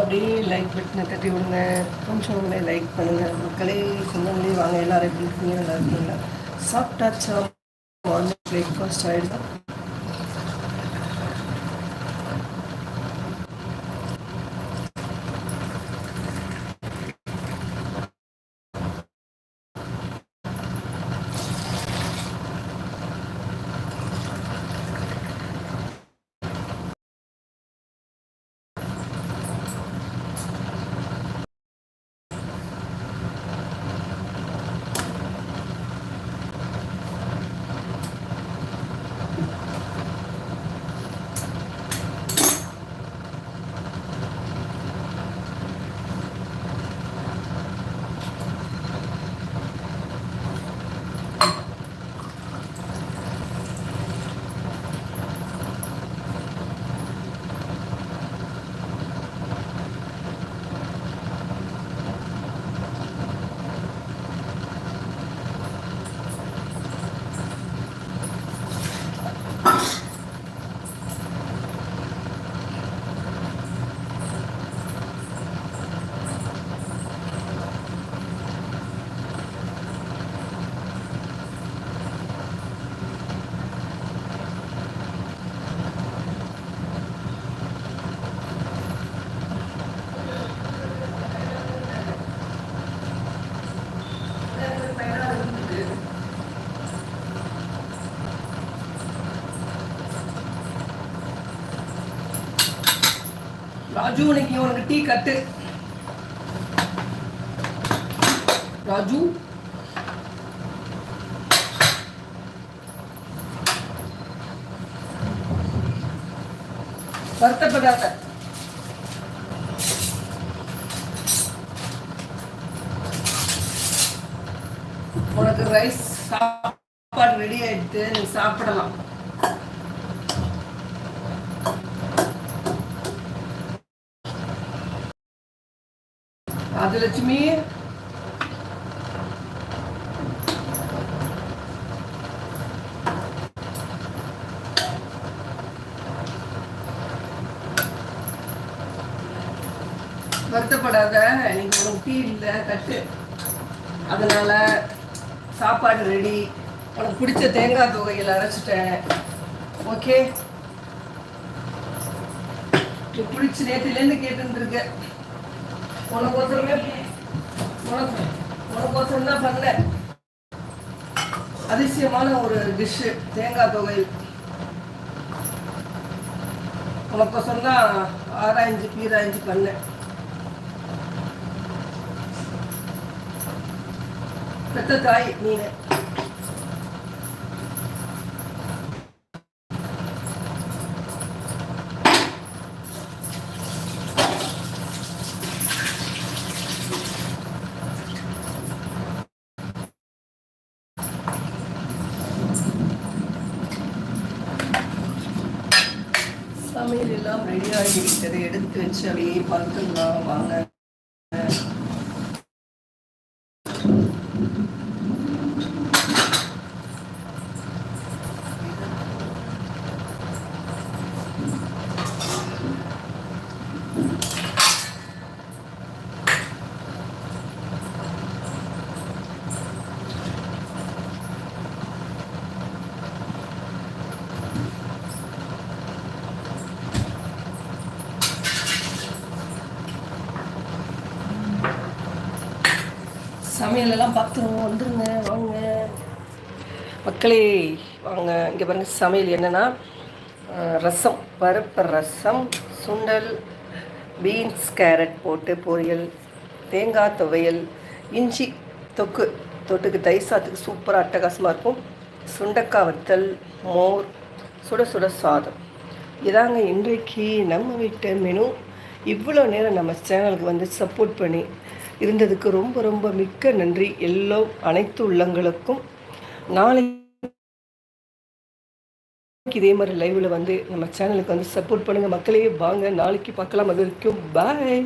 அப்படியே லைக் பட்டனை தட்டி விடுங்க. கொஞ்சம் உங்களே லைக் பண்ணுங்கள் மக்களே. சொந்தங்களே வாங்க, எல்லோரும் எப்படி இருக்கீங்க? நல்லா இருக்கீங்களா? சாப்பிட்டாச்சா? Morning breakfast ஆகிடுதா? ராஜு, இன்னைக்கு உனக்கு டீ கட்டு. ராஜு, வருத்தப்படாத. உனக்கு ரைஸ் சாப்பாடு ரெடி ஆயிடுத்து, நீ சாப்பிடலாம். ராஜலட்சுமி, வருத்தப்படாத. இன்னைக்கு உனக்கு டீ இல்லை கட்டு, அதனால சாப்பாடு ரெடி. உனக்கு பிடிச்ச தேங்காய் துவையல் அரைச்சிட்டேன். ஓகே, நீ பிடிச்சி நேற்றுலேருந்து கேட்டுன்னு இருக்க. உனக்கோசரமே உனக்கோசரம் தான் பண்ணேன். அதிசயமான ஒரு டிஷ்ஷு தேங்காய் துவையல். உனக்கோசரம் தான் ஆராய்ஞ்சு பீராய்ஞ்சு பண்ணேன். பெத்த தாய் நீனு. சமையல் எல்லாம் ரெடி ஆகிவிட்டது. எடுத்து வச்சு அப்படியே பார்த்துக்கலாம் வாங்க. சமையலெல்லாம் பார்த்துருவோம். வந்துருங்க வாங்க மக்களே வாங்க. இங்கே பாருங்கள் சமையல் என்னென்னா, ரசம், பருப்பு ரசம், சுண்டல், பீன்ஸ் கேரட் போட்டு பொரியல், தேங்காய் துவையல், இஞ்சி தொக்கு, தொட்டுக்கு தயிர் சாத்துக்கு சூப்பராக அட்டகாசமாக இருக்கும். சுண்டக்காய் வத்தல், மோர், சுட சுட சாதம். இதாங்க இன்றைக்கு நம்ம வீட்டு மெனு. இவ்வளோ நேரம் நம்ம சேனலுக்கு வந்து சப்போர்ட் பண்ணி இருந்ததுக்கு ரொம்ப ரொம்ப மிக்க நன்றி. அனைத்து உள்ளங்களுக்கும். நாளைக்கு இதே மாதிரி லைவில் வந்து நம்ம சேனலுக்கு வந்து சப்போர்ட் பண்ணுங்கள் மக்களே. வாங்க நாளைக்கு பார்க்கலாம். அது வரைக்கும் பாய்.